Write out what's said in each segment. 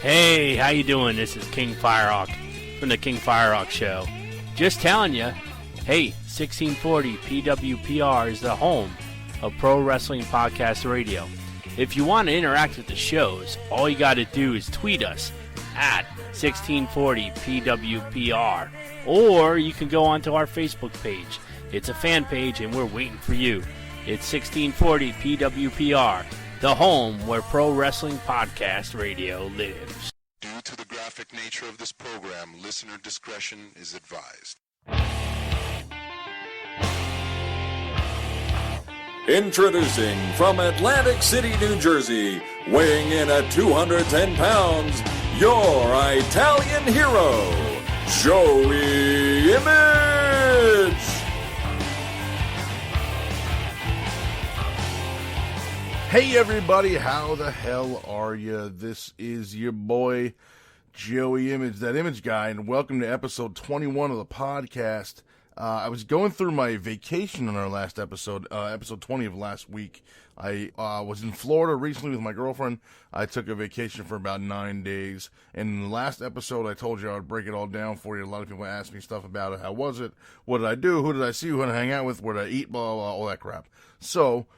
Hey, how you doing? This is King Firehawk from the King Firehawk Show. Just telling you, hey, 1640 PWPR is the home of Pro Wrestling Podcast Radio. If you want to interact with the shows, all you got to do is tweet us at 1640 PWPR, or you can go onto our Facebook page. It's a fan page, and we're waiting for you. It's 1640 PWPR. The home where Pro Wrestling Podcast Radio lives. Due to the graphic nature of this program, listener discretion is advised. Introducing from Atlantic City, New Jersey, weighing in at 210 pounds, your Italian hero, Joey Image! Hey everybody, how the hell are you? This is your boy, Joey Image, that Image Guy, and welcome to episode 21 of the podcast. I was going through my vacation on our last episode, episode 20 of last week. I was in Florida recently with my girlfriend. I took a vacation for about 9 days, and in the last episode I told you I would break it all down for you. A lot of people asked me stuff about it. How was it? What did I do? Who did I see? Who did I hang out with? What did I eat? Blah, blah, blah, all that crap. So,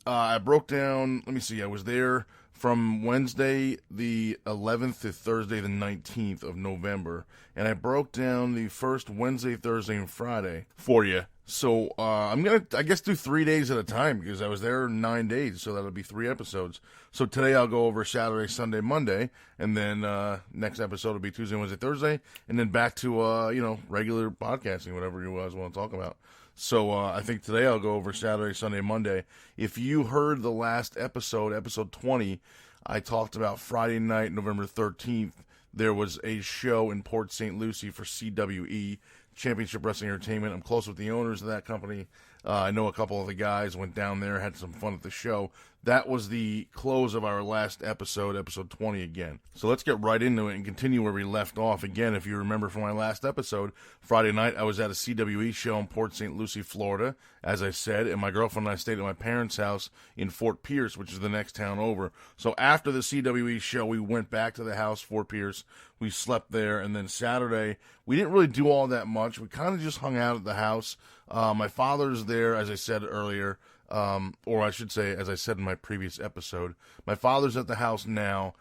I broke down, let me see, I was there from Wednesday the 11th to Thursday the 19th of November, and I broke down the first Wednesday, Thursday, and Friday for you. So, I'm going to, I guess, do 3 days at a time, because I was there 9 days, so that'll be 3 episodes. So today I'll go over Saturday, Sunday, Monday, and then next episode will be Tuesday, Wednesday, Thursday, and then back to, regular podcasting, whatever you guys want to talk about. So I think today I'll go over Saturday, Sunday, Monday. If you heard the last episode, episode 20, I talked about Friday night, November 13th. There was a show in Port St. Lucie for CWE, Championship Wrestling Entertainment. I'm close with the owners of that company. I know a couple of the guys, went down there, had some fun at the show. That was the close of our last episode, episode 20 again. So let's get right into it and continue where we left off. Again, if you remember from my last episode, Friday night I was at a CWE show in Port St. Lucie, Florida, as I said, and my girlfriend and I stayed at my parents' house in Fort Pierce, which is the next town over. So after the CWE show, we went back to the house, Fort Pierce. We slept there, and then Saturday, we didn't really do all that much. We kind of just hung out at the house. My father's there, as I said earlier, or I should say, as I said in my previous episode. My father's at the house now,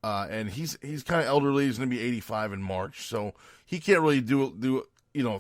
and he's kind of elderly. He's going to be 85 in March, so he can't really do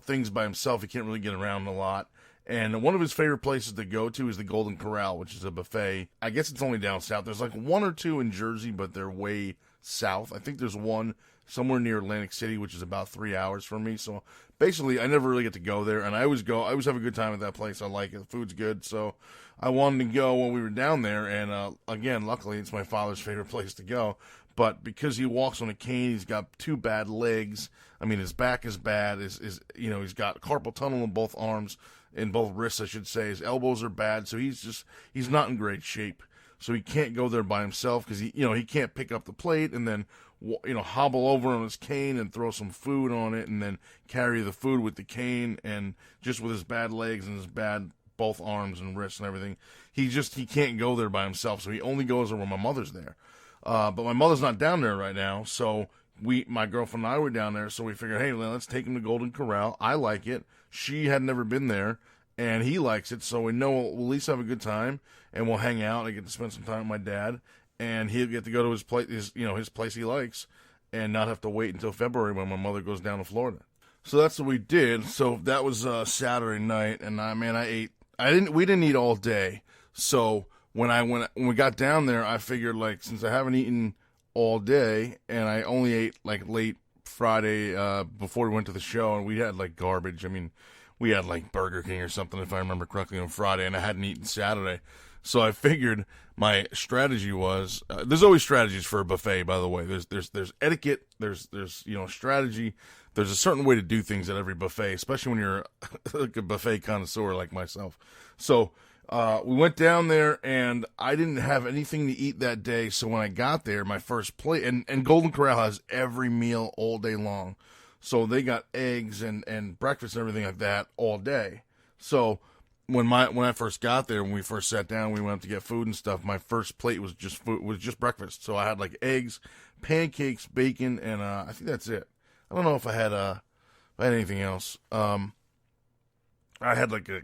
things by himself. He can't really get around a lot. And one of his favorite places to go to is the Golden Corral, which is a buffet. I guess it's only down south. There's like one or two in Jersey, but they're way south. I think there's one somewhere near Atlantic City, which is about 3 hours from me. So basically, I never really get to go there, and I always have a good time at that place. I like it. The food's good, so I wanted to go when we were down there. And again, luckily, it's my father's favorite place to go. But because he walks on a cane, he's got 2 bad legs. I mean, his back is bad. He's got carpal tunnel in both arms, in both wrists, I should say. His elbows are bad, so he's not in great shape. So he can't go there by himself because he can't pick up the plate and then hobble over on his cane and throw some food on it and then carry the food with the cane, and just with his bad legs and his bad both arms and wrists and everything, he can't go there by himself. So he only goes there when my mother's there. But my mother's not down there right now, so my girlfriend and I were down there, so we figured, hey, let's take him to Golden Corral. I like it. She had never been there, and he likes it, so we know we'll at least have a good time, and we'll hang out. I get to spend some time with my dad, and he'll get to go to his place, his place he likes, and not have to wait until February when my mother goes down to Florida. So that's what we did. So that was Saturday night, and I ate. We didn't eat all day, so when we got down there, I figured, since I haven't eaten all day, and I only ate late Friday before we went to the show, and we had garbage. I mean, we had Burger King or something, if I remember correctly, on Friday, and I hadn't eaten Saturday. So I figured my strategy was, there's always strategies for a buffet, by the way. There's etiquette, there's strategy. There's a certain way to do things at every buffet, especially when you're a buffet connoisseur like myself. So we went down there, and I didn't have anything to eat that day. So when I got there, my first plate, and Golden Corral has every meal all day long. So they got eggs and breakfast and everything like that all day. So when I first got there, when we first sat down, we went up to get food and stuff. My first plate was just breakfast. So I had like eggs, pancakes, bacon, and I think that's it. I don't know if I had anything else. I had like a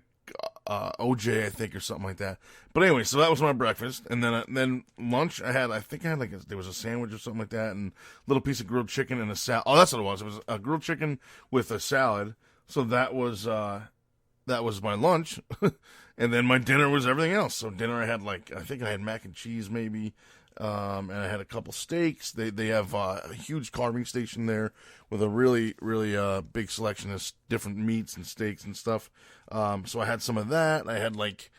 OJ, I think, or something like that. But anyway, so that was my breakfast, and then lunch. I think I had there was a sandwich or something like that, and a little piece of grilled chicken and a salad. Oh, that's what it was. It was a grilled chicken with a salad. So that was my lunch, and then my dinner was everything else. So dinner, I think I had mac and cheese maybe, and I had a couple steaks. They have a huge carving station there with a really big selection of different meats and steaks and stuff. So I had some of that. I had like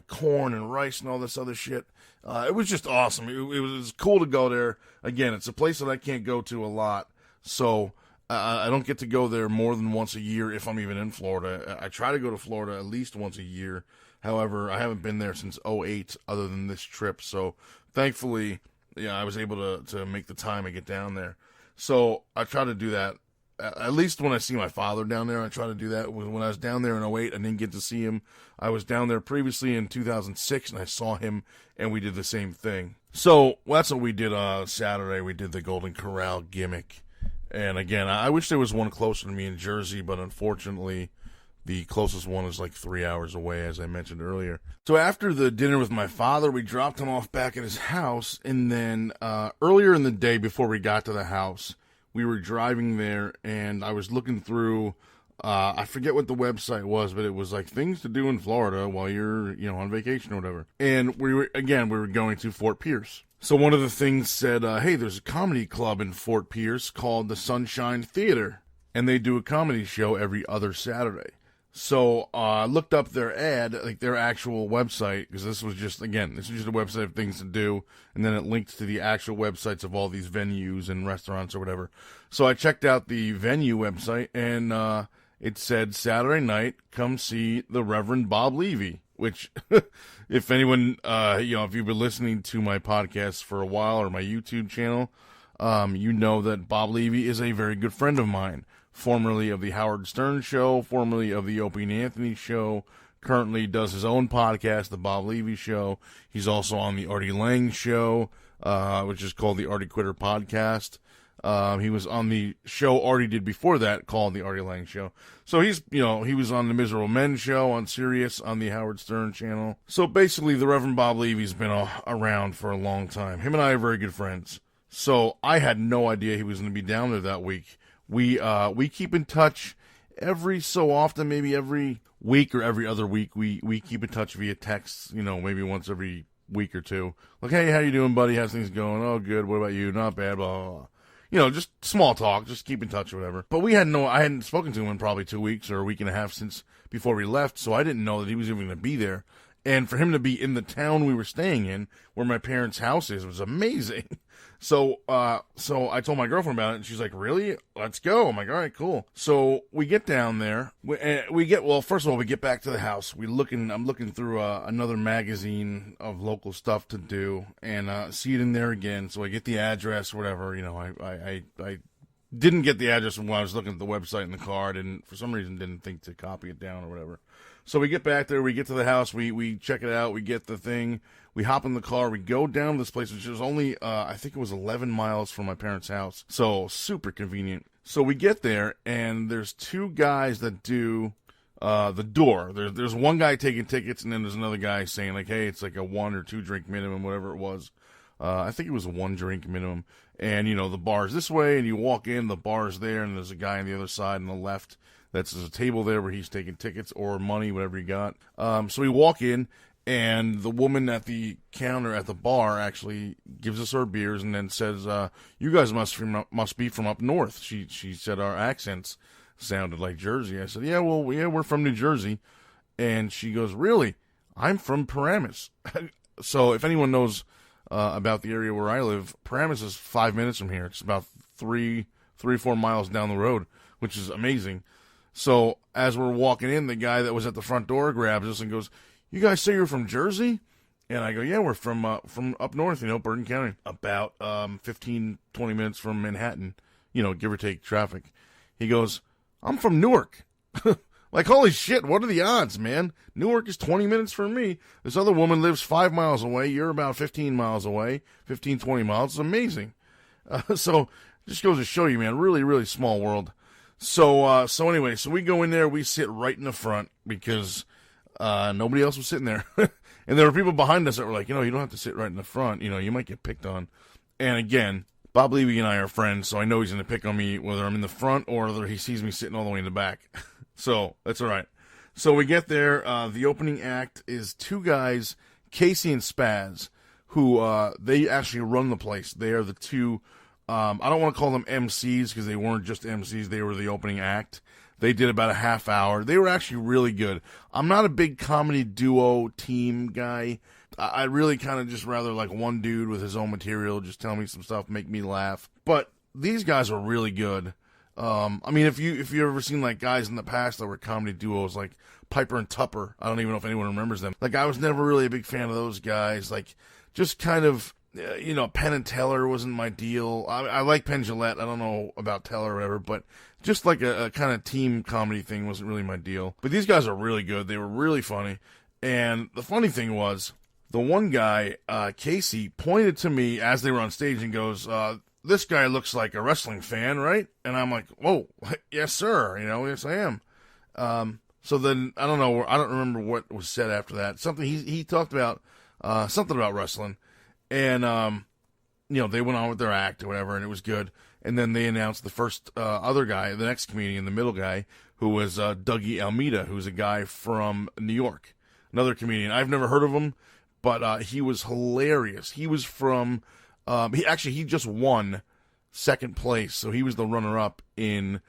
corn and rice and all this other shit. It was just awesome. It was cool to go there. Again, it's a place that I can't go to a lot, so I don't get to go there more than once a year if I'm even in Florida. I try to go to Florida at least once a year. However, I haven't been there since '08 other than this trip. So thankfully, I was able to make the time and get down there. So I try to do that. At least when I see my father down there, I try to do that. When I was down there in '08, I didn't get to see him. I was down there previously in 2006, and I saw him, and we did the same thing. So that's what we did Saturday. We did the Golden Corral gimmick. And again, I wish there was one closer to me in Jersey, but unfortunately, the closest one is like 3 hours away, as I mentioned earlier. So after the dinner with my father, we dropped him off back at his house, and then earlier in the day before we got to the house, we were driving there, and I was looking through, I forget what the website was, but it was like things to do in Florida while you're, on vacation or whatever. And we were going to Fort Pierce. So one of the things said, hey, there's a comedy club in Fort Pierce called the Sunshine Theater, and they do a comedy show every other Saturday. So I looked up their ad, like their actual website, because this was just a website of things to do, and then it linked to the actual websites of all these venues and restaurants or whatever. So I checked out the venue website, and it said Saturday night, come see the Reverend Bob Levy, which, if anyone, if you've been listening to my podcast for a while or my YouTube channel, you know that Bob Levy is a very good friend of mine. Formerly of the Howard Stern Show, formerly of the Opie and Anthony Show, currently does his own podcast, The Bob Levy Show. He's also on the Artie Lang Show, which is called the Artie Quitter Podcast. He was on the show Artie did before that, called the Artie Lang Show. So he was on the Miserable Men Show on Sirius on the Howard Stern channel. So basically, the Reverend Bob Levy's been around for a long time. Him and I are very good friends. So I had no idea he was going to be down there that week. We keep in touch every so often, maybe every week or every other week. We keep in touch via text, maybe once every week or two. Like, hey, how you doing, buddy? How's things going? Oh, good. What about you? Not bad. Blah, blah, blah. Just small talk, just keep in touch or whatever. But I hadn't spoken to him in probably 2 weeks or a week and a half since before we left, so I didn't know that he was even going to be there. And for him to be in the town we were staying in, where my parents' house is, was amazing. So I told my girlfriend about it, and she's like, really? Let's go. I'm like, all right, cool. So we get down there. First of all, we get back to the house. I'm looking through another magazine of local stuff to do, and see it in there again. So I get the address, whatever. I didn't get the address when I was looking at the website in the car. For some reason, didn't think to copy it down or whatever. So we get back there, we get to the house, we check it out, we get the thing, we hop in the car, we go down to this place, which is only, I think it was 11 miles from my parents' house, so super convenient. So we get there, and there's two guys that do the door. There's one guy taking tickets, and then there's another guy saying, like, hey, it's like a 1 or 2 drink minimum, whatever it was. I think it was a 1 drink minimum, and, the bar's this way, and you walk in, the bar's there, and there's a guy on the other side on the left. There's a table there where he's taking tickets or money, whatever he got. So we walk in, and the woman at the counter at the bar actually gives us our beers and then says, you guys must be from up north. She said our accents sounded like Jersey. I said, we're from New Jersey. And she goes, really? I'm from Paramus. So if anyone knows about the area where I live, Paramus is 5 minutes from here. It's about 4 miles down the road, which is amazing. So as we're walking in, the guy that was at the front door grabs us and goes, you guys say you're from Jersey? And I go, yeah, we're from up north, Bergen County, about 15, 20 minutes from Manhattan, give or take traffic. He goes, I'm from Newark. Like, holy shit, what are the odds, man? Newark is 20 minutes from me. This other woman lives 5 miles away. You're about 15 miles away, 15, 20 miles. It's amazing. So just goes to show you, man, really, really small world. So anyway, so we go in there, we sit right in the front because nobody else was sitting there. And there were people behind us that were like, you don't have to sit right in the front. You might get picked on. And again, Bob Levy and I are friends, so I know he's going to pick on me whether I'm in the front or whether he sees me sitting all the way in the back. So that's all right. So we get there. The opening act is two guys, Casey and Spaz, who they actually run the place. They are the two, I don't want to call them MCs because they weren't just MCs. They were the opening act. They did about a half hour. They were actually really good. I'm not a big comedy duo team guy. I really kind of just rather like one dude with his own material, just tell me some stuff, make me laugh. But these guys are really good. I mean, if you ever seen like guys in the past that were comedy duos like Piper and Tupper, I don't even know if anyone remembers them. Like I was never really a big fan of those guys. Like just kind of, Penn and Teller wasn't my deal. I like Penn Jillette. I don't know about Teller or whatever, but just like a kind of team comedy thing wasn't really my deal. But these guys are really good. They were really funny. And the funny thing was, the one guy, Casey, pointed to me as they were on stage and goes, this guy looks like a wrestling fan, right? And I'm like, whoa, yes, sir. Yes, I am. So then, I don't know, I don't remember what was said after that. Something, he talked about, something about wrestling. And, they went on with their act or whatever, and it was good. And then they announced the first, other guy, the next comedian, the middle guy, who was, Dougie Almeida, who's a guy from New York. Another comedian. I've never heard of him. But he was hilarious. He was from, he just won second place. So he was the runner-up in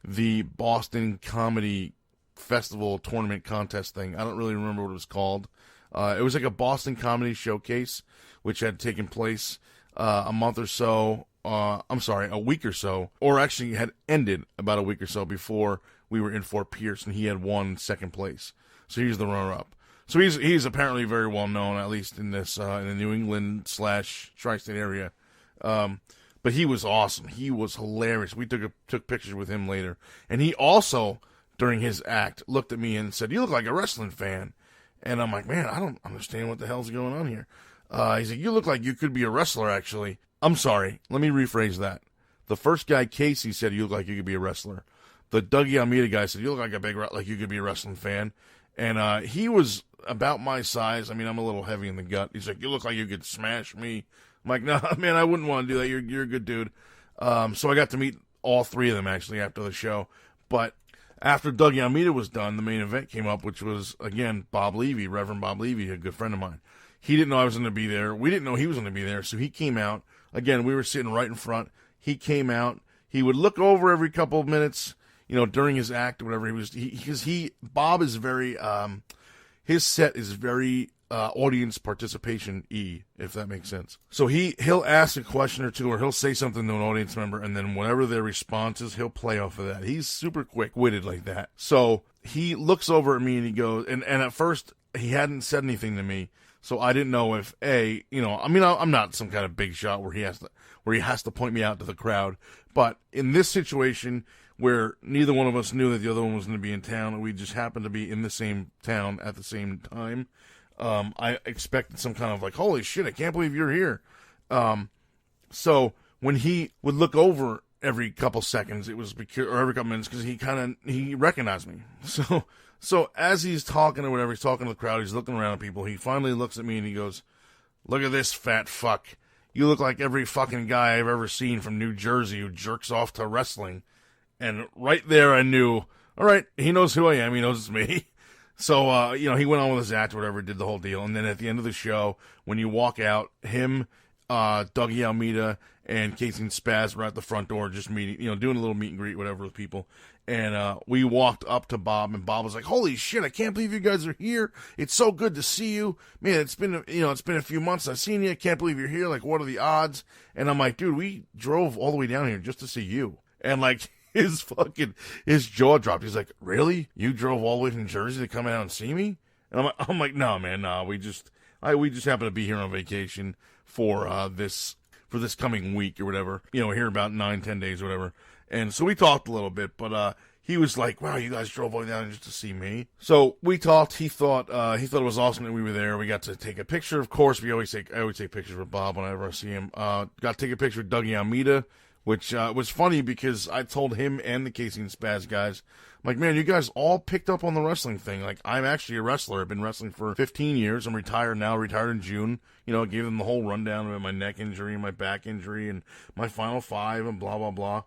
the Boston Comedy Festival tournament contest thing. I don't really remember what it was called. It was like a Boston Comedy Showcase, which had taken place a week or so, or actually had ended about a week or so before we were in Fort Pierce, and he had won second place. So he was the runner-up. So he's apparently very well known, at least in this in the New England / tri-state area. But he was awesome. He was hilarious. We took pictures with him later, and he also during his act looked at me and said, "You look like a wrestling fan." And I'm like, "Man, I don't understand what the hell's going on here." He's like, "You look like you could be a wrestler." Actually, I'm sorry. Let me rephrase that. The first guy, Casey, said, "You look like you could be a wrestler." The Dougie Almeida guy said, "You look like you could be a wrestling fan." And he was about my size. I mean, I'm a little heavy in the gut. He's like, "You look like you could smash me." I'm like, "No, man, I wouldn't want to do that. You're a good dude." So I got to meet all three of them, actually, after the show. But after Dougie Almeida was done, the main event came up, which was, again, Bob Levy, Reverend Bob Levy, a good friend of mine. He didn't know I was going to be there. We didn't know he was going to be there, so he came out. Again, we were sitting right in front. He came out. He would look over every couple of minutes, during his act or whatever. Bob is very, his set is very audience participation-y, if that makes sense. So he'll ask a question or two, or he'll say something to an audience member, and then whatever their response is, he'll play off of that. He's super quick-witted like that. So he looks over at me and he goes, and at first he hadn't said anything to me, so I didn't know if I'm not some kind of big shot where he has to point me out to the crowd, but in this situation where neither one of us knew that the other one was going to be in town, and we just happened to be in the same town at the same time, I expected some kind of like, "Holy shit, I can't believe you're here." So when he would look over every couple seconds, or every couple minutes, because he recognized me. So as he's talking or whatever, he's talking to the crowd, he's looking around at people, he finally looks at me and he goes, "Look at this fat fuck. You look like every fucking guy I've ever seen from New Jersey who jerks off to wrestling." And right there I knew, all right, he knows who I am, he knows it's me. So, he went on with his act or whatever, did the whole deal. And then at the end of the show, when you walk out, him, Dougie Almeida, and Casey and Spaz were at the front door just meeting, doing a little meet and greet, whatever, with people. And we walked up to Bob, and Bob was like, "Holy shit, I can't believe you guys are here. It's so good to see you. Man, it's been a few months I've seen you. I can't believe you're here. Like, what are the odds?" And I'm like, "Dude, we drove all the way down here just to see you." And like, his jaw dropped. He's like, "Really? You drove all the way from Jersey to come out and see me?" And I'm like, "No, man, no. We just happen to be here on vacation for this coming week or whatever. Here about 9-10 days or whatever." And so we talked a little bit, but he was like, wow, you guys drove all the way down just to see me. So we talked. He thought it was awesome that we were there. We got to take a picture. Of course, I always take pictures with Bob whenever I see him. Got to take a picture with Dougie Almeida, which was funny because I told him and the Casey and Spaz guys, I'm like, man, you guys all picked up on the wrestling thing. Like, I'm actually a wrestler. I've been wrestling for 15 years. I'm retired now, retired in June. You know, I gave them the whole rundown of my neck injury and my back injury and my final 5 and blah, blah, blah.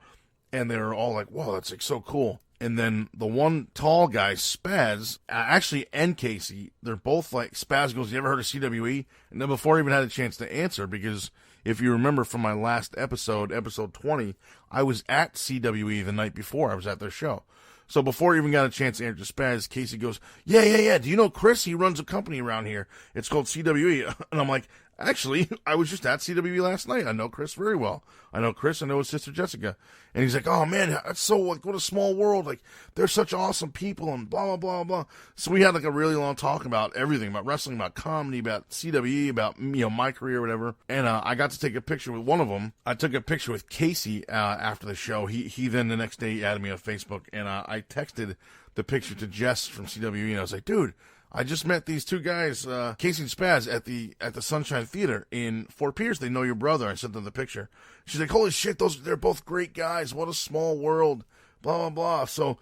And they were all like, whoa, that's like so cool. And then the one tall guy, Spaz, actually, and Casey, they're both like, Spaz goes, you ever heard of CWE? And then before I even had a chance to answer, because if you remember from my last episode, episode 20, I was at CWE the night before. I was at their show. So before I even got a chance to answer Spaz, Casey goes, yeah. Do you know Chris? He runs a company around here. It's called CWE. And I'm like, actually, I was just at CWE last night. I know Chris very well. I know Chris. I know his sister Jessica. And he's like, oh, man, that's so, like, what a small world. Like, they're such awesome people and blah, blah, blah, blah. So we had, like, a really long talk about everything, about wrestling, about comedy, about CWE, about, you know, my career, whatever. And I got to take a picture with one of them. I took a picture with Casey after the show. He then the next day added me on Facebook, and I texted the picture to Jess from CWE, and I was like, dude, I just met these 2 guys, Casey and Spaz, at the Sunshine Theater in Fort Pierce. They know your brother. I sent them the picture. She's like, holy shit, they're both great guys. What a small world. Blah, blah, blah. So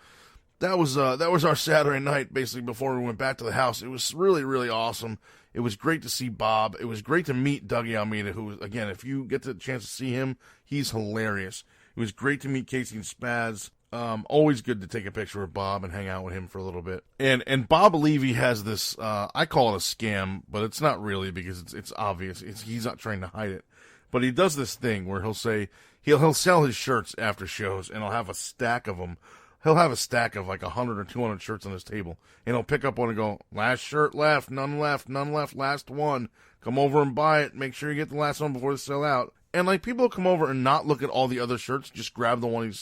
that was our Saturday night, basically, before we went back to the house. It was really, really awesome. It was great to see Bob. It was great to meet Dougie Almeida, who, again, if you get the chance to see him, he's hilarious. It was great to meet Casey and Spaz. Always good to take a picture with Bob and hang out with him for a little bit. And Bob Levy has this, I call it a scam, but it's not really because it's obvious. He's not trying to hide it. But he does this thing where he'll say, he'll sell his shirts after shows, and he'll have a stack of them. He'll have a stack of like 100 or 200 shirts on his table, and he'll pick up one and go, last shirt left, none left, last one. Come over and buy it. Make sure you get the last one before they sell out. And like people will come over and not look at all the other shirts, just grab the one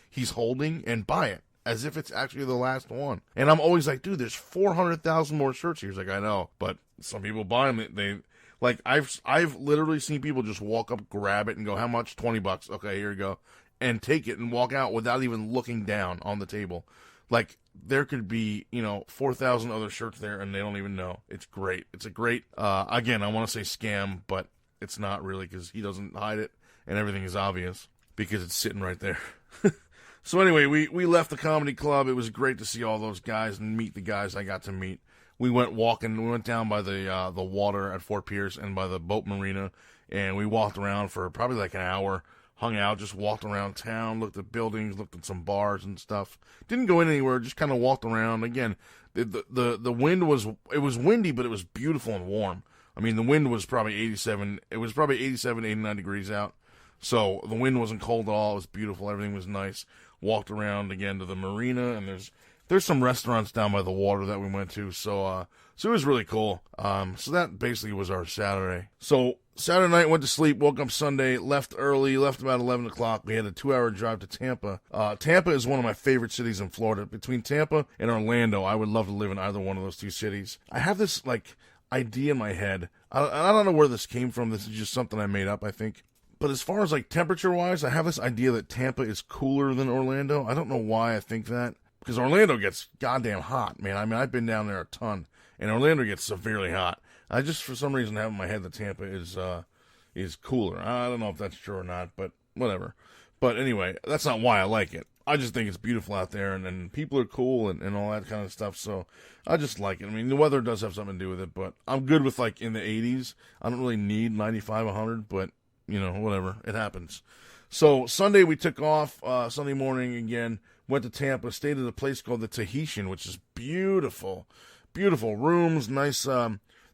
he's holding and buy it as if it's actually the last one. And I'm always like, dude, there's 400,000 more shirts here. He's like, I know, but some people buy them. They like I've literally seen people just walk up, grab it, and go, how much? $20. Okay, here you go, and take it and walk out without even looking down on the table. Like there could be 4,000 other shirts there, and they don't even know. It's great. It's a great. Again, I want to say scam, but it's not really because he doesn't hide it, and everything is obvious because it's sitting right there. So anyway, we left the comedy club. It was great to see all those guys and meet the guys I got to meet. We went walking. We went down by the water at Fort Pierce and by the boat marina, and we walked around for probably like an hour. Hung out, just walked around town, looked at buildings, looked at some bars and stuff. Didn't go in anywhere, just kind of walked around. Again, the wind was windy, but it was beautiful and warm. I mean, the wind was probably 87. It was probably 87, 89 degrees out. So the wind wasn't cold at all. It was beautiful. Everything was nice. Walked around again to the marina, and there's some restaurants down by the water that we went to. So it was really cool. So that basically was our Saturday. So Saturday night, went to sleep, woke up Sunday, left early, left about 11 o'clock. We had a 2-hour drive to Tampa. Tampa is one of my favorite cities in Florida. Between Tampa and Orlando, I would love to live in either one of those 2 cities. I have this, like, idea in my head. I don't know where this came from. This is just something I made up, I think. But as far as, like, temperature-wise, I have this idea that Tampa is cooler than Orlando. I don't know why I think that. Because Orlando gets goddamn hot, man. I mean, I've been down there a ton. And Orlando gets severely hot. I just, for some reason, have in my head that Tampa is cooler. I don't know if that's true or not, but whatever. But anyway, that's not why I like it. I just think it's beautiful out there, and people are cool and all that kind of stuff, so I just like it. I mean, the weather does have something to do with it, but I'm good with, like, in the 80s. I don't really need 95, 100, but, whatever. It happens. So Sunday we took off, Sunday morning again, went to Tampa, stayed at a place called the Tahitian, which is beautiful. Beautiful rooms, nice,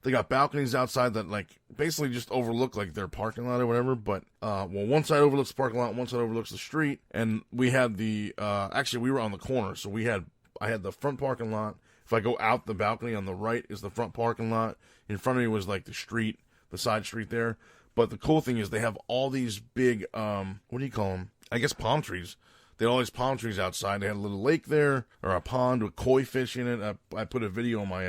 they got balconies outside that, like, basically just overlook, like, their parking lot or whatever, but, one side overlooks the parking lot, one side overlooks the street, and we had actually, we were on the corner, so I had the front parking lot. If I go out the balcony, on the right is the front parking lot. In front of me was, like, the street, the side street there, but the cool thing is they have all these big, what do you call them? I guess palm trees. They had all these palm trees outside. They had a little lake there, or a pond with koi fish in it. I put a video on my,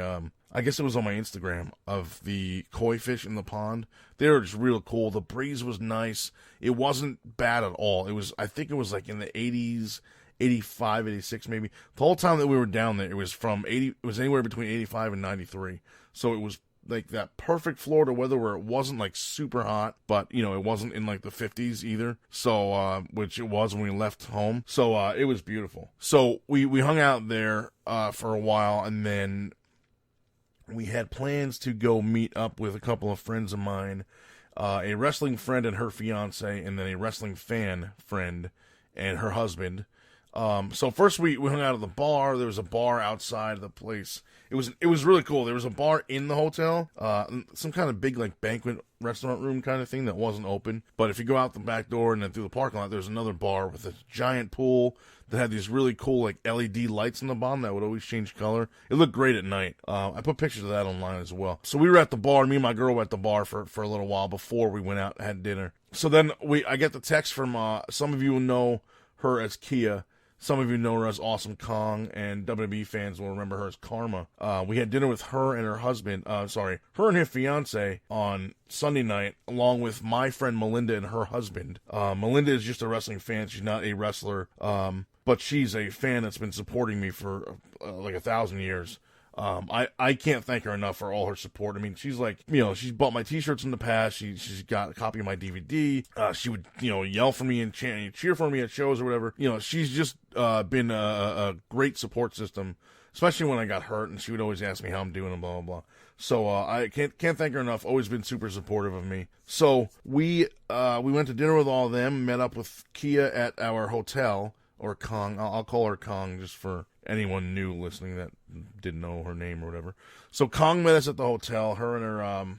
I guess it was on my Instagram, of the koi fish in the pond. They were just real cool. The breeze was nice. It wasn't bad at all. I think it was like in the 80s, 85, 86 maybe. The whole time that we were down there, it was anywhere between 85 and 93. So it was like that perfect Florida weather where it wasn't like super hot, but you know, it wasn't in like the 50s either. So, which it was when we left home. So, it was beautiful. So we hung out there, for a while, and then we had plans to go meet up with a couple of friends of mine, a wrestling friend and her fiance, and then a wrestling fan friend and her husband. So first we hung out at the bar. There was a bar outside of the place. It was really cool. There was a bar in the hotel, some kind of big like banquet restaurant room kind of thing that wasn't open. But if you go out the back door and then through the parking lot, there's another bar with a giant pool that had these really cool like LED lights on the bottom that would always change color. It looked great at night. I put pictures of that online as well. So we were at the bar. Me and my girl were at the bar for a little while before we went out and had dinner. So then I get the text from some of you know her as Kia. Some of you know her as Awesome Kong, and WWE fans will remember her as Karma. We had dinner with her and her husband, her and her fiance on Sunday night, along with my friend Melinda and her husband. Melinda is just a wrestling fan. She's not a wrestler, but she's a fan that's been supporting me for like 1,000 years. I can't thank her enough for all her support. I mean, she's like, you know, she's bought my t-shirts in the past. She's got a copy of my DVD. She would, you know, yell for me and cheer for me at shows or whatever. You know, she's just been a great support system, especially when I got hurt, and she would always ask me how I'm doing and blah, blah, blah. So, I can't thank her enough. Always been super supportive of me. So we went to dinner with all of them, met up with Kia at our hotel, or Kong. I'll call her Kong just for anyone new listening that didn't know her name or whatever. So Kong met us at the hotel. Her and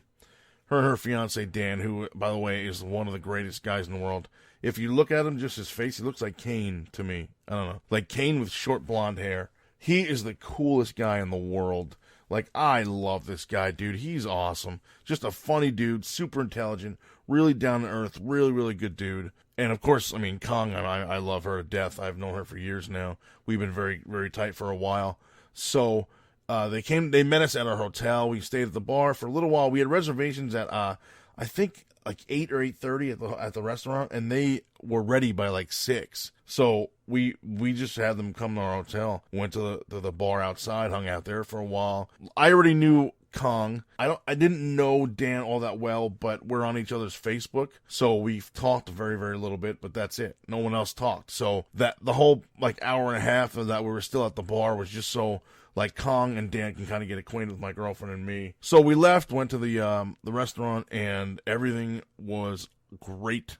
her fiance Dan, who by the way is one of the greatest guys in the world. If you look at him, just his face, he looks like Kane to me. I don't know, like Kane with short blonde hair. He is the coolest guy in the world. Like, I love this guy, dude. He's awesome. Just a funny dude, super intelligent, really down to earth, really, really good dude. And of course, I mean, Kong, I love her to death. I've known her for years now. We've been very, very tight for a while. So, they met us at our hotel. We stayed at the bar for a little while. We had reservations at, I think like 8 or 8:30 at the restaurant, and they were ready by like 6. So we just had them come to our hotel, went to the bar outside, hung out there for a while. I already knew Kong. I didn't know Dan all that well, but we're on each other's Facebook, so we've talked very, very little bit, but that's it. No one else talked. So that the whole like hour and a half of that we were still at the bar was just so like Kong and Dan can kind of get acquainted with my girlfriend and me. So we left, went to the restaurant, and everything was great.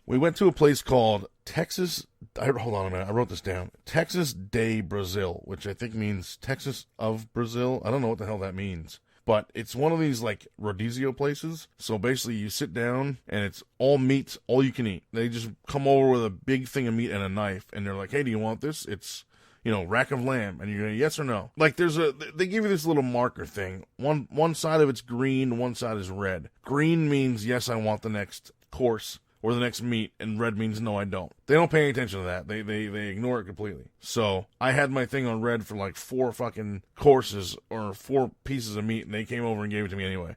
We went to a place called Texas. Hold on a minute. I wrote this down. Texas de Brazil, which I think means Texas of Brazil. I don't know what the hell that means. But it's one of these like rodizio places. So basically you sit down and it's all meat, all you can eat. They just come over with a big thing of meat and a knife. And they're like, hey, do you want this? It's, you know, rack of lamb. And you're going to yes or no. Like they give you this little marker thing. One side of it's green, one side is red. Green means yes, I want the next course or the next meat, and red means no, I don't. They don't pay any attention to that. They ignore it completely. So I had my thing on red for like 4 fucking courses or 4 pieces of meat, and they came over and gave it to me anyway.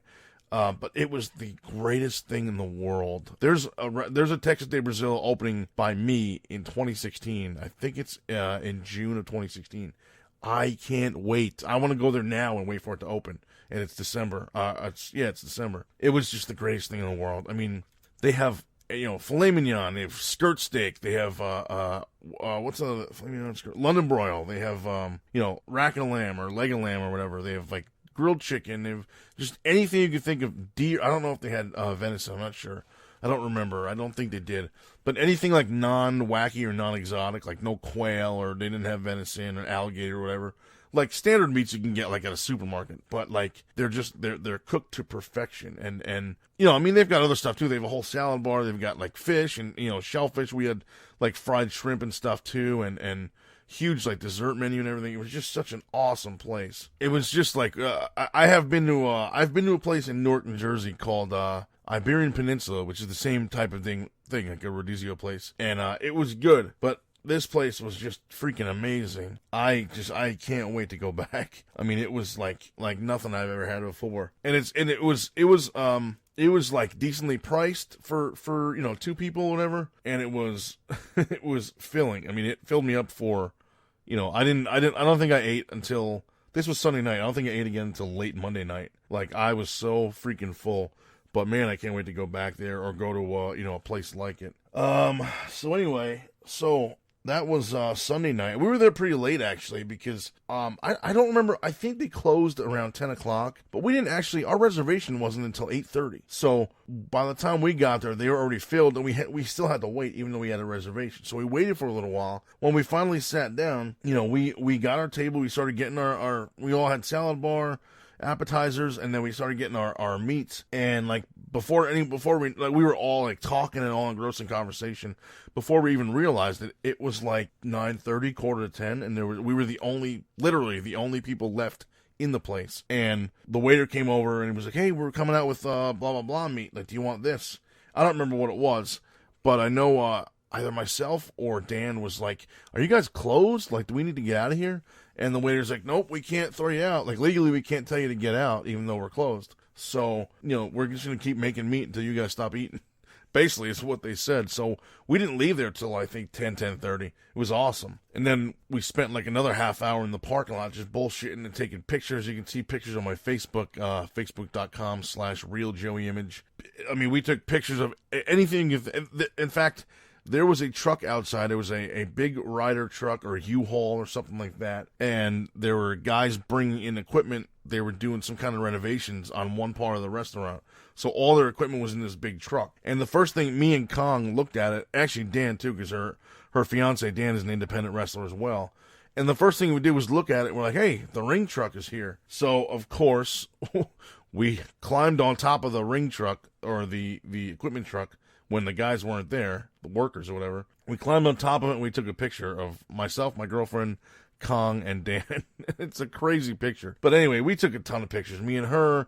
But it was the greatest thing in the world. There's a Texas de Brazil opening by me in 2016. I think it's in June of 2016. I can't wait. I want to go there now and wait for it to open. And it's December. It's December. It was just the greatest thing in the world. I mean, they have, you know, filet mignon, they have skirt steak, they have, what's the filet mignon skirt? London broil, they have, you know, rack of lamb or leg of lamb or whatever, they have, like, grilled chicken, they have just anything you could think of, deer, I don't know if they had, venison, I'm not sure, I don't remember, I don't think they did, but anything, like, non-wacky or non-exotic, like no quail, or they didn't have venison or alligator or whatever, like standard meats you can get like at a supermarket, but like they're cooked to perfection. And you know, I mean, they've got other stuff too. They have a whole salad bar. They've got like fish and, you know, shellfish. We had like fried shrimp and stuff too, and huge like dessert menu and everything. It was just such an awesome place. It was just like I've been to a place in Newark, New Jersey called Iberian Peninsula, which is the same type of thing like a rodizio place, and it was good, but this place was just freaking amazing. I can't wait to go back. I mean, it was like nothing I've ever had before. And it was it was like decently priced for two people or whatever, and it was it was filling. I mean, it filled me up for, I don't think I ate until this was Sunday night. I don't think I ate again until late Monday night. Like, I was so freaking full. But man, I can't wait to go back there or go to a place like it. So anyway, that was Sunday night. We were there pretty late actually because I don't remember. I think they closed around 10 o'clock, but we didn't actually. Our reservation wasn't until 8:30. So by the time we got there, they were already filled, and we still had to wait even though we had a reservation. So we waited for a little while. When we finally sat down, we got our table. We started getting our we all had salad bar, appetizers, and then we started getting our meats. And like before we were all like talking and all engrossed in conversation before we even realized it. It was like 9:30, quarter to 10, and we were literally the only people left in the place. And the waiter came over and he was like, "Hey, we're coming out with blah blah blah meat. Like, do you want this?" I don't remember what it was, but I know either myself or Dan was like, "Are you guys closed? Like, do we need to get out of here?" And the waiter's like, "Nope, we can't throw you out. Like, legally, we can't tell you to get out, even though we're closed. So, we're just going to keep making meat until you guys stop eating." Basically, is what they said. So, we didn't leave there till, I think, 10:30. It was awesome. And then we spent, like, another half hour in the parking lot just bullshitting and taking pictures. You can see pictures on my Facebook, facebook.com/realjoeyimage. I mean, we took pictures of anything. In fact, there was a truck outside. It was a big Ryder truck or a U-Haul or something like that. And there were guys bringing in equipment. They were doing some kind of renovations on one part of the restaurant. So all their equipment was in this big truck. And the first thing, me and Kong looked at it, actually Dan too, because her fiance, Dan, is an independent wrestler as well. And the first thing we did was look at it. We're like, "Hey, the ring truck is here." So, of course, we climbed on top of the ring truck or the equipment truck when the guys weren't there, the workers or whatever. We climbed on top of it and we took a picture of myself, my girlfriend, Kong, and Dan. It's a crazy picture. But anyway, we took a ton of pictures. Me and her,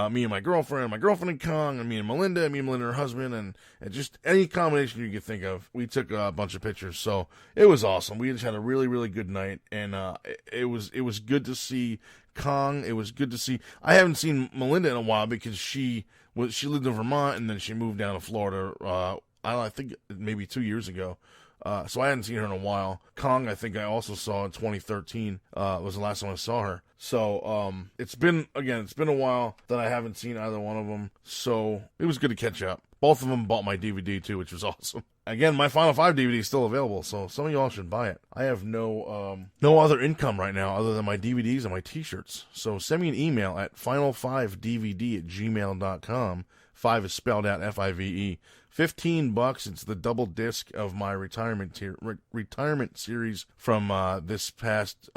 me and my girlfriend and Kong, and me and Melinda, her husband, and just any combination you could think of. We took a bunch of pictures. So it was awesome. We just had a really, really good night. And it was good to see Kong. It was good to see. I haven't seen Melinda in a while because she lived in Vermont and then she moved down to Florida. I think maybe 2 years ago. So I hadn't seen her in a while. Kong, I think I also saw in 2013, was the last time I saw her. So, it's been a while that I haven't seen either one of them. So it was good to catch up. Both of them bought my DVD too, which was awesome. Again, my Final 5 DVD is still available, so some of y'all should buy it. I have no other income right now other than my DVDs and my t-shirts. So send me an email at final5dvd@gmail.com. 5 is spelled out F-I-V-E. $15. It's the double disc of my retirement series from this past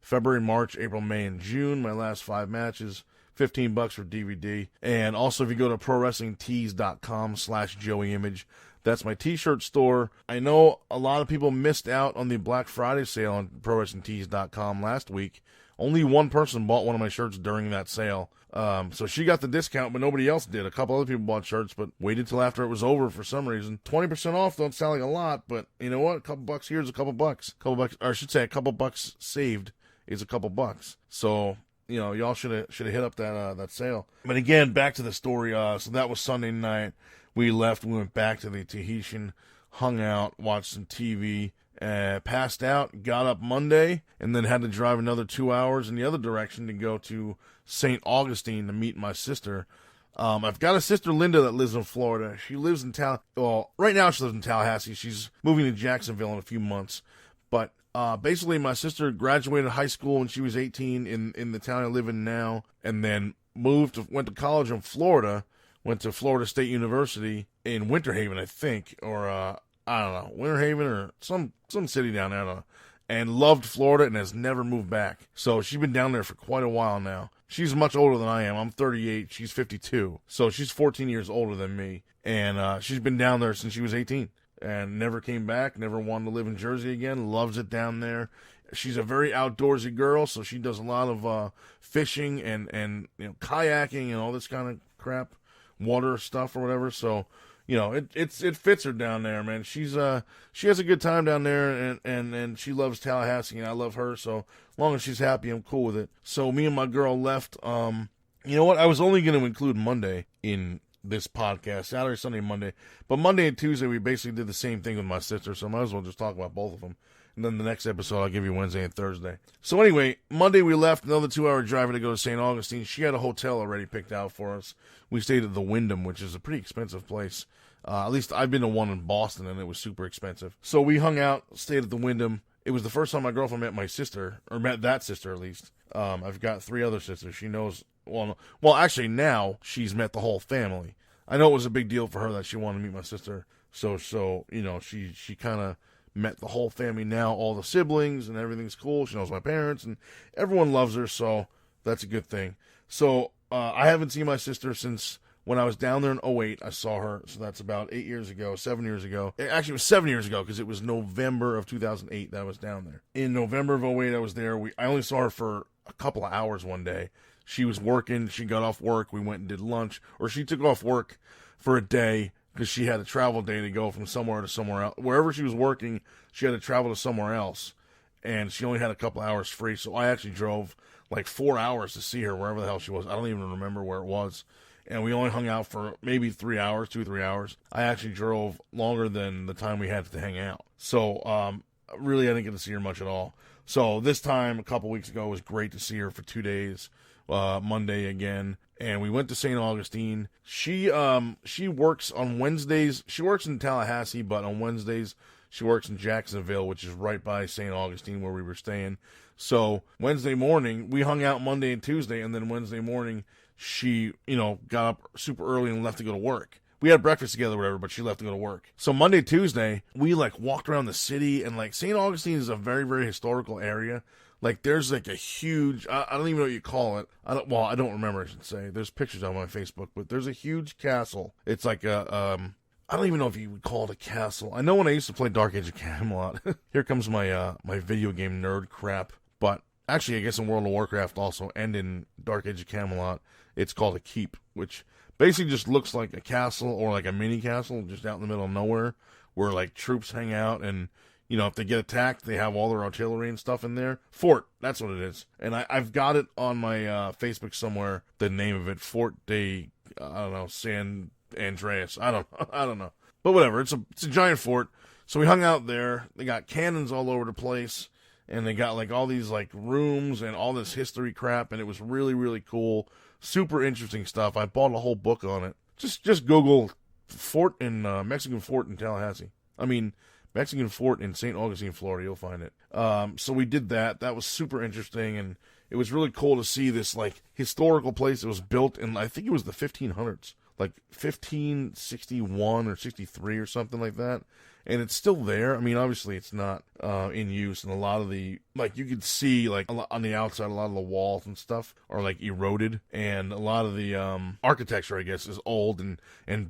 February, March, April, May, and June. My last 5 matches. $15 for DVD. And also, if you go to prowrestlingtees.com/joeyimage, that's my t-shirt store. I know a lot of people missed out on the Black Friday sale on prowrestlingtees.com last week. Only one person bought one of my shirts during that sale. So she got the discount, but nobody else did. A couple other people bought shirts, but waited till after it was over for some reason. 20% off don't sound like a lot, but you know what? A couple bucks here is a couple bucks. Or I should say a couple bucks saved is a couple bucks. So, y'all should have hit up that sale. But again, back to the story. So that was Sunday night. We left. We went back to the Tahitian, hung out, watched some TV. Passed out, got up Monday, and then had to drive another 2 hours in the other direction to go to St. Augustine to meet my sister. I've got a sister, Linda, that lives in Florida. She lives in right now she lives in Tallahassee. She's moving to Jacksonville in a few months. But basically, my sister graduated high school when she was 18 in the town I live in now, and then went to college in Florida, went to Florida State University in Winter Haven, I think, or I don't know, Winter Haven or some city down there, I don't know, and loved Florida and has never moved back. So she's been down there for quite a while now. She's much older than I am. I'm 38. She's 52. So she's 14 years older than me. And she's been down there since she was 18 and never came back, never wanted to live in Jersey again, loves it down there. She's a very outdoorsy girl, so she does a lot of fishing and kayaking and all this kind of crap, water stuff or whatever. So it fits her down there, man. She has a good time down there, and she loves Tallahassee, and I love her. So as long as she's happy, I'm cool with it. So me and my girl left You know what? I was only going to include Monday in this podcast, Saturday, Sunday, Monday. But Monday and Tuesday, we basically did the same thing with my sister, so I might as well just talk about both of them. And then the next episode, I'll give you Wednesday and Thursday. So anyway, Monday we left, another 2-hour drive to go to St. Augustine. She had a hotel already picked out for us. We stayed at the Wyndham, which is a pretty expensive place. At least I've been to one in Boston, and it was super expensive. So we hung out, stayed at the Wyndham. It was the first time my girlfriend met my sister, or met that sister at least. I've got 3 other sisters. She knows, well, actually now she's met the whole family. I know it was a big deal for her that she wanted to meet my sister. So you know, she kind of met the whole family now, all the siblings, and everything's cool. She knows my parents, and everyone loves her, so that's a good thing. So I haven't seen my sister since when I was down there in 2008. I saw her, so that's about 7 years ago. Actually, it was 7 years ago, because it was November of 2008 that I was down there. In November of 2008, I was there. I only saw her for a couple of hours one day. She was working. She got off work. We went and did lunch. Or she took off work for a day, because she had a travel day to go from somewhere to somewhere else. Wherever she was working, she had to travel to somewhere else. And she only had a couple hours free. So I actually drove like 4 hours to see her wherever the hell she was. I don't even remember where it was. And we only hung out for maybe 3 hours, 2-3 hours. I actually drove longer than the time we had to hang out. So really, I didn't get to see her much at all. So this time, a couple weeks ago, it was great to see her for 2 days. Monday again, and we went to St. Augustine. She works on Wednesdays. She works in Tallahassee, but on Wednesdays she works in Jacksonville, which is right by St. Augustine where we were staying. So Wednesday morning, we hung out Monday and Tuesday, and then Wednesday morning she, got up super early and left to go to work. We had breakfast together, whatever, but she left to go to work. So Monday, Tuesday, we walked around the city, and St. Augustine is a very, very historical area. There's a huge, I don't even know what you call it. I don't remember, I should say. There's pictures on my Facebook, but there's a huge castle. It's I don't even know if you would call it a castle. I know when I used to play Dark Age of Camelot. Here comes my my video game nerd crap. But actually, I guess in World of Warcraft also, and in Dark Age of Camelot, it's called a keep, which basically just looks like a castle or like a mini castle just out in the middle of nowhere where troops hang out, and if they get attacked, they have all their artillery and stuff in there. Fort, that's what it is. And I've got it on my Facebook somewhere, the name of it, Fort de, San Andreas. I don't know. But whatever, it's a giant fort. So we hung out there. They got cannons all over the place, and they got all these rooms and all this history crap, and it was really, really cool. Super interesting stuff. I bought a whole book on it. Just Google fort in Mexican fort in Tallahassee. Mexican fort in St. Augustine, Florida. You'll find it. So we did that. That was super interesting, and it was really cool to see this historical place that was built in, I think it was the 1500s, 1561 or 63 or something like that. And it's still there. Obviously it's not in use, and a lot of the, you could see, on the outside, a lot of the walls and stuff are, eroded, and a lot of the architecture, I guess, is old and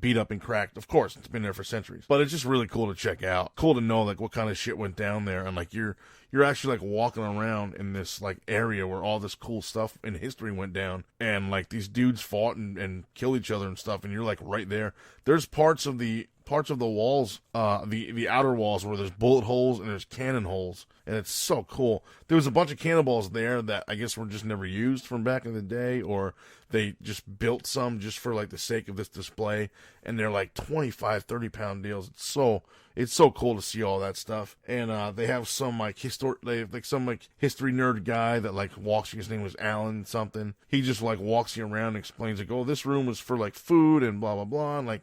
beat up and cracked. Of course, it's been there for centuries. But it's just really cool to check out. Cool to know, what kind of shit went down there, and, you're actually, walking around in this, area where all this cool stuff in history went down, and, these dudes fought and killed each other and stuff, and you're, right there. There's parts of the walls, the outer walls, where there's bullet holes and there's cannon holes, and it's so cool. There was a bunch of cannonballs there that I guess were just never used from back in the day, or they just built some just for the sake of this display, and they're 25-30 pound deals. It's so cool to see all that stuff. And they have some history nerd guy that walks you. His name was Alan something. He just walks you around and explains oh, this room was for food and blah blah blah, and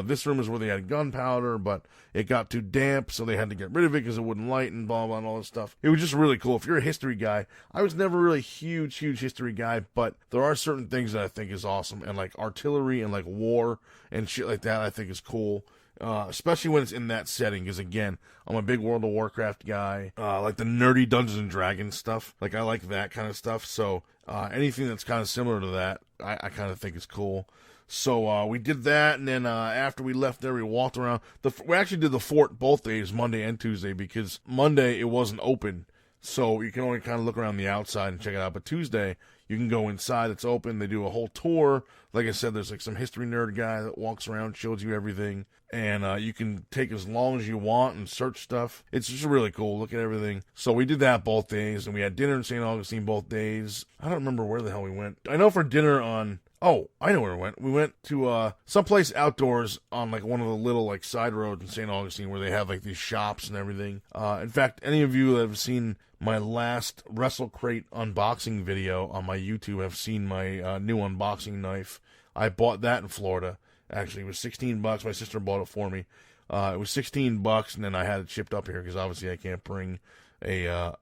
this room is where they had gunpowder, but it got too damp, so they had to get rid of it because it wouldn't light and blah blah and all this stuff. It was just really cool. If you're a history guy, I was never really a huge history guy, but there are certain things that I think is awesome, and artillery and war and shit like that I think is cool. Especially when it's in that setting, because again, I'm a big World of Warcraft guy, the nerdy Dungeons and Dragons stuff, I like that kind of stuff, so anything that's kind of similar to that, I kind of think is cool. So we did that, and then after we left there, we walked around. We actually did the fort both days, Monday and Tuesday, because Monday it wasn't open, so you can only kind of look around the outside and check it out, but Tuesday, you can go inside, it's open, they do a whole tour. Like I said, there's some history nerd guy that walks around, shows you everything. and you can take as long as you want and search stuff. It's just really cool. Look at everything. So we did that both days, and we had dinner in St. Augustine both days. I don't remember where the hell we went. I know for dinner on... Oh, I know where we went. We went to someplace outdoors on like one of the little like side roads in St. Augustine where they have like these shops and everything. In fact, any of you that have seen my last Wrestle Crate unboxing video on my YouTube have seen my new unboxing knife. I bought that in Florida. Actually, it was $16. My sister bought it for me. It was $16, and then I had it shipped up here because obviously I can't bring a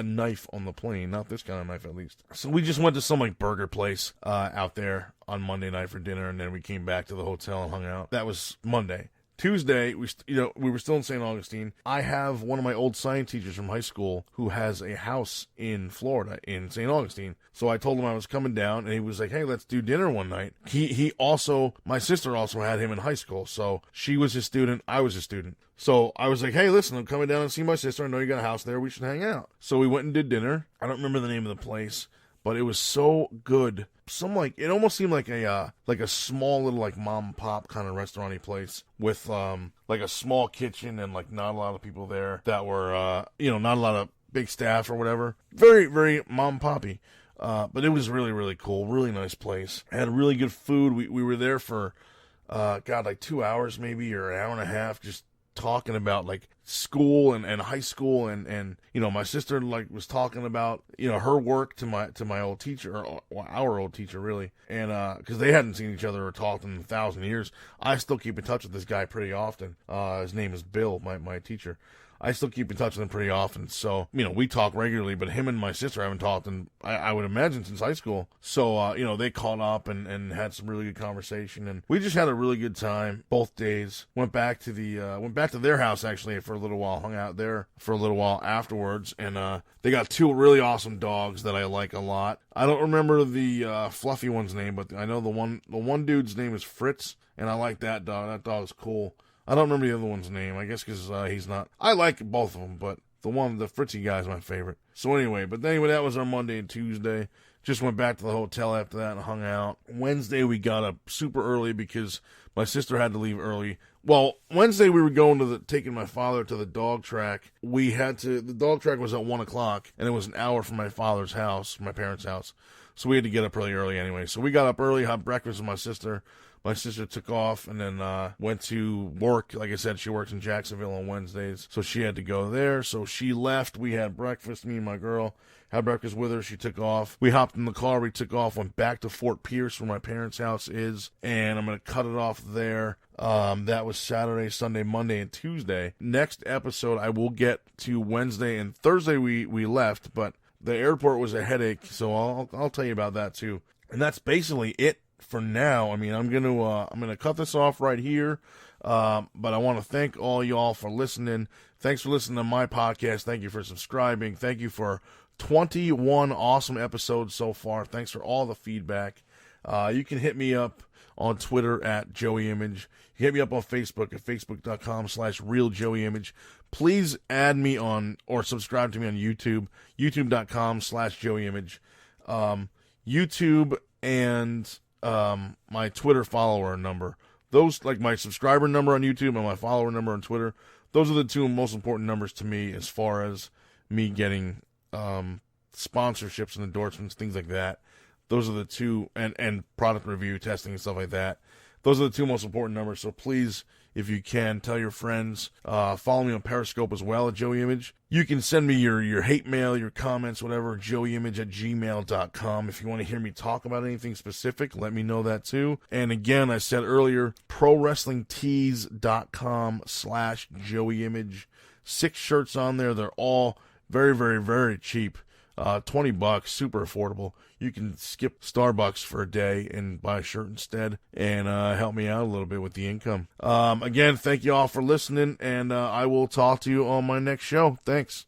knife on the plane, not this kind of knife at least. So we just went to some like burger place out there on Monday night for dinner, and then we came back to the hotel and hung out. That was Monday. Tuesday, we were still in St. Augustine. I have one of my old science teachers from high school who has a house in Florida in St. Augustine. So I told him I was coming down, and he was like, "Hey, let's do dinner one night." He also, my sister also had him in high school, so she was his student, I was his student. So I was like, "Hey, listen, I'm coming down and see my sister. I know you got a house there. We should hang out." So we went and did dinner. I don't remember the name of the place, but it was so good. It almost seemed like a small little like mom and pop kind of restaurant-y place with like a small kitchen and like not a lot of people there that were not a lot of big staff or whatever. Very, very mom and poppy. But it was really, really cool. Really nice place. Had really good food. We were there for like 2 hours maybe, or an hour and a half, just talking about like school and high school and my sister like was talking about her work to my old teacher, or our old teacher really, and because they hadn't seen each other or talked in 1,000 years. I still keep in touch with this guy pretty often. His name is Bill, my teacher. I still keep in touch with him pretty often. So, we talk regularly, but him and my sister haven't talked in, I would imagine, since high school. So, they caught up and had some really good conversation, and we just had a really good time both days. Went back to their house actually for a little while, hung out there for a little while afterwards, and they got 2 really awesome dogs that I like a lot. I don't remember the fluffy one's name, but I know the one dude's name is Fritz, and I like that dog. That dog's cool. I don't remember the other one's name, I guess because he's not... I like both of them, but the Fritzy guy is my favorite. So anyway, that was our Monday and Tuesday. Just went back to the hotel after that and hung out. Wednesday, we got up super early because my sister had to leave early. Well, Wednesday, we were taking my father to the dog track. The dog track was at 1 o'clock, and it was an hour from my father's house, my parents' house. So we had to get up really early anyway. So we got up early, had breakfast with my sister. My sister took off and then went to work. Like I said, she works in Jacksonville on Wednesdays, so she had to go there. So she left. We had breakfast, me and my girl. Had breakfast with her. She took off. We hopped in the car. We took off, went back to Fort Pierce where my parents' house is, and I'm going to cut it off there. That was Saturday, Sunday, Monday, and Tuesday. Next episode, I will get to Wednesday and Thursday we left, but the airport was a headache, so I'll tell you about that too. And that's basically it for now. I mean, I'm gonna cut this off right here, but I want to thank all y'all for listening. Thanks for listening to my podcast. Thank you for subscribing. Thank you for 21 awesome episodes so far. Thanks for all the feedback. You can hit me up on Twitter at JoeyImage. You can hit me up on Facebook at facebook.com/realjoeyimage. Please add me on or subscribe to me on YouTube, youtube.com/JoeyImage. YouTube and my Twitter follower number. Those, like my subscriber number on YouTube and my follower number on Twitter, those are the 2 most important numbers to me as far as me getting sponsorships and endorsements, things like that. Those are the 2, and product review, testing, and stuff like that. Those are the 2 most important numbers. So please, if you can, tell your friends. Follow me on Periscope as well at JoeyImage. You can send me your hate mail, your comments, whatever, joeyimage@gmail.com. If you want to hear me talk about anything specific, let me know that too. And again, I said earlier, prowrestlingtees.com/JoeyImage. 6 shirts on there. They're all very, very, very cheap. $20, super affordable. You can skip Starbucks for a day and buy a shirt instead and help me out a little bit with the income. Again, thank you all for listening, and I will talk to you on my next show. Thanks.